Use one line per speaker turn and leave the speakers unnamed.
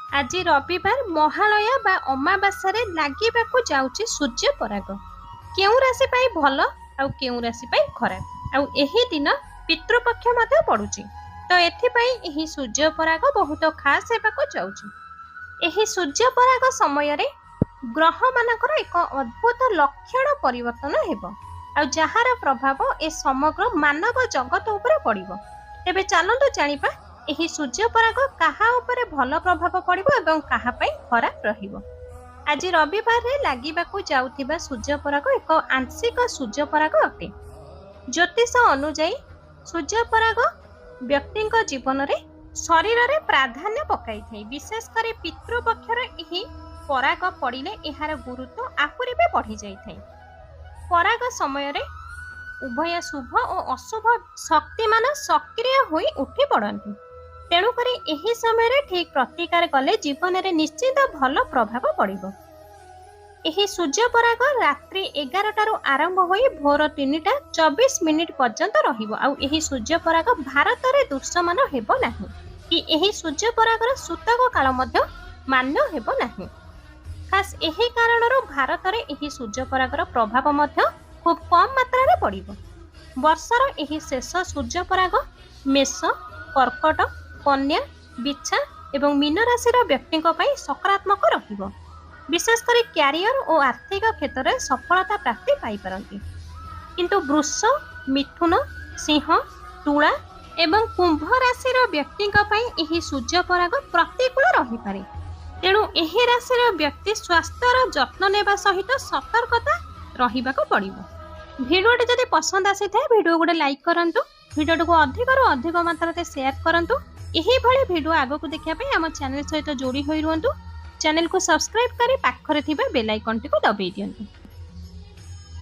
आज रविवार महालया बा अमावास्या लगे जाऊँगी सूर्य पराग। केउ राशि पाई भल आउ केउ राशि पाई खराब आउ एही दिन पितृपक्ष मध्य पड़ुची। तो एथिपाई एही सूर्य पराग बहुत खास हेबाको जाउची। एही सूर्य पराग समय रे ग्रह मानकर एक अद्भुत लक्षण परिवर्तन हेबो आउ जहार प्रभाव ए समग्र मानव जगत उपरे पड़िबो। तेबे चलंतु जानिबा एही सूर्य पराग काहा उपरे भल प्रभाव पड़िबो एवं काहा पई खराब रहिबो। आज रविवार रे लागिबाकू जाउथिबा सूर्य पराग एक आंशिक सूर्य पराग अटे। ज्योतिष अनुଯାयी सूर्य पराग व्यक्तिक जीवन रे शरीर रे प्राधान्य पकाई थाई। विशेषकर पितृपक्षर एही पराग पड़िले एहार गुरुत्व आहुरी भी बढ़ी जाई थाई। पराग समय रे उभय शुभ और अशुभ शक्ति मान सक्रिय होई उठी पड़ती। तेणुक एही समय रे ठीक प्रतिकार कले जीवन रे निश्चित भल प्रभाव पड़िबो। एही सूर्य पराग रात्रि 11 आरंभ होई भोर 3:24 पर्यंत रहिबो। आउ एही सूर्य पराग भारत रे दृश्यमान हेबो नाही कि एही सूर्य परागर सूतक काल मध्य मान्य हेबो नाही। खास एही कारणरो भारत रे एही सूर्य परागर प्रभाव मध्य खूब कम मात्रा रे पड़िबो। वर्षर एही शेष सूर्य पराग मेष, कर्कट, कन्या, बिच्छा एवं मीन राशि व्यक्ति सकारात्मक रहिबो। विशेषकर क्यारियर और आर्थिक क्षेत्र में सफलता प्राप्ति पाई पारंती। किंतु वृष, मिथुन, सिंह, तुला एवं कुंभ राशि व्यक्ति एही सूर्य पराग प्रतिकूल रही पारे। तेणु एही राशि व्यक्ति स्वास्थ्यर जत्न नेबा सहित सतर्कता रहिबाको पड़िबो। भिडियोटी जदि पसंद आसी थाए भिडियो गोटे लाइक करंतु। भिडियोटी को अधिक मात्रा रे शेयर करंतु। एही भली भिडियो आगो को देखिया पे हम चैनल सहित जोड़ी होई रुहंतु। चैनल को सब्सक्राइब करी पाखरे थिबा बेल आइकन टी को दबाई दियंतु।